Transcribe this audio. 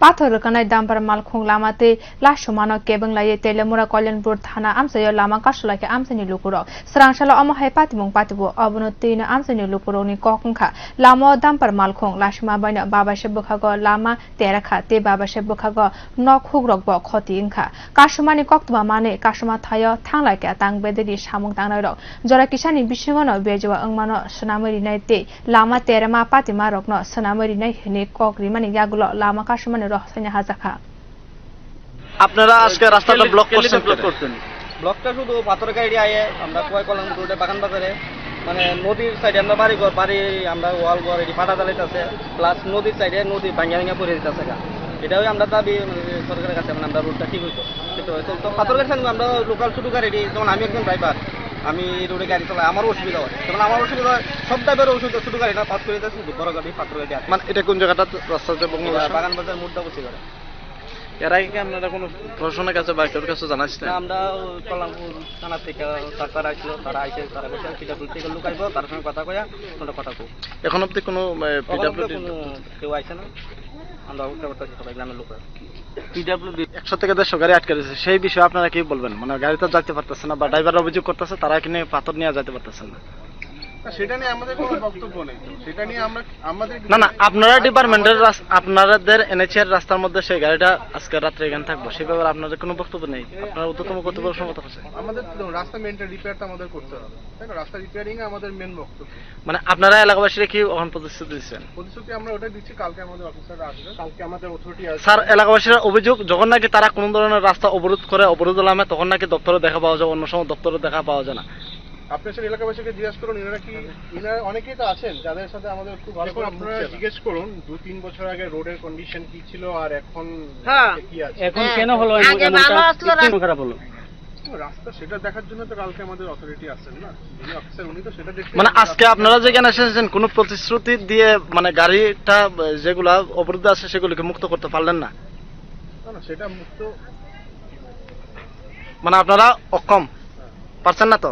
পাথর রকানাই দাম্পার মালখুং লামাতে লাসুমানো কেবংলায়ে তেলেমুরা কল্যাণপুর থানা আমসায় লামা কাসুলাকে আমসানি লুকুরক স্রাংসালা অমহাই পাতিমুং পাতিবু অবনতিন আমসানি লুকুরকনি ককংখা লামা দাম্পার মালখুং লাসুমা বাইনা বাবাসে বখাগ লামা তেরাখা তে বাবাসে বখাগ নখুগ্রক ব ক্ষতি ইংখা কাসুমানি কক্তবা মানে কাসুমা থায় থাংলাকে তাং বেদেদি সামুং তাংনাইরক জরা কিসানি বিশিংগন বেজवा अंगमानो सनामरि नाइते लामा तेरमा पातिमा रक्न सनामरि नाइ हेने ककरि माने यागुलो लामा कासुमाने रहसाने हाजाखा আপনারা আজকে রাস্তাটা ব্লক করছেন ব্লকটা শুধু পাথর গাড়ি আয়ে আমরা কয় কলম রোডে বাগান বাজারে মানে নদীর সাইডে আমরা বাড়ি আমরা ওয়াল ঘর এটি পাটা জ্বালাইতেছে প্লাস নদীর সাইডে নদী ভাঙিয়া ভাঙিয়া পড়ে দিতেছে এটাও আমরা দাবি সরকারের কাছে মানে আমরা রোডটা ঠিক হইতো সেটা হয়তো তো পাথর গাড়ি থাকবে আমরা লোকাল ছোটো গাড়ি যেমন আমি একজন ড্রাইভার আমি রোডে গাড়ি চালাই আমারও অসুবিধা হয় যেমন আমার অসুবিধা হয় সব ড্রাইভারের অসুবিধা ছোটো গাড়ি না পাস করে দিতেছে বড় গাড়ি পাথর গাড়ি মানে এটা কোন জায়গাটা রাস্তাতে বাগান বাজার মোড়টা বসে করে এর আগে কি আপনারা কোনো প্রশাসনের কাছে বা কারোর কাছে জানাচ্ছেন আমরা কল্যাণপুর থানা থেকে তারা আসলো তারা আইসে তারা বসে পিডাব্লিউ থেকে লুকাইব তার সঙ্গে কথা কয়া তোমরা কথা কো এখন অব্দি কোনো কেউ আইসে না আমরা উঠতে পারতেছি সবাই গ্রামের লোকেরা পিডাব্লিউ 100 থেকে 150 গাড়ি আটকে দিয়েছে সেই বিষয়ে আপনারা কি বলবেন মানে গাড়ি তো যাইতে পারতেছে না বা ড্রাইভাররা অভিযোগ করতেছে তারা কিনে পাথর নিয়ে যেতে পারতেছে না সেটা নিয়ে আমাদের কোনো বক্তব্য নেই সেটা নিয়ে আমরা আমাদের না আপনারা ডিপার্টমেন্টের আপনাদের এনএচএর রাস্তার মধ্যে সেই গাড়িটা আজকে রাত্রে এখানে থাকবো সেই ব্যাপারে আপনাদের কোনো বক্তব্য নেই আপনারা উদ্যতম কর্তৃপক্ষের সঙ্গে কথা বলছেন আমাদের রাস্তা মেইনটেইন রিপেয়ারটা আমাদের করতে হবে তাই না রাস্তা রিপেয়ারিং আমাদের মেইন বক্তব্য মানে আপনারা এলাকাবাসীরা কি এখন প্রতিশ্রুতি দিচ্ছেন প্রতিশ্রুতি আমরা ওটা দিচ্ছি কালকে আমাদের অফিসাররা আসবে কালকে আমাদের অথরিটি আসবে স্যার এলাকাবাসীরা অভিযোগ যখন নাকি তারা কোনো ধরনের রাস্তা অবরোধ করে অবরোধ নামে তখন নাকি দপ্তরে দেখা পাওয়া যায় অন্য সময় দপ্তরে দেখা পাওয়া যায় না আপনি সেই এলাকাবাসীকে জিজ্ঞেস করুন এনারা অনেকেই তো আছেন যাদের সাথে আমাদের খুব ভালো করে আপনারা জিজ্ঞেস করুন 2-3 বছর আগে রোডের কন্ডিশন কি ছিল আর এখন কি আছে এখন কেন হলো খারাপ হলো রাস্তা সেটা দেখার জন্য তো কালকে আমাদের অথরিটি আসছেন না যিনি অফিসার উনি তো সেটা দেখতে মানে আজকে আপনারা যেখানে এসেছেন কোনো প্রতিশ্রুতি দিয়ে মানে গাড়িটা যেগুলা অবরোধ আছে সেগুলোকে মুক্ত করতে পারলেন না না সেটা মুক্ত মানে আপনারা অক্ষম পারছেন না তো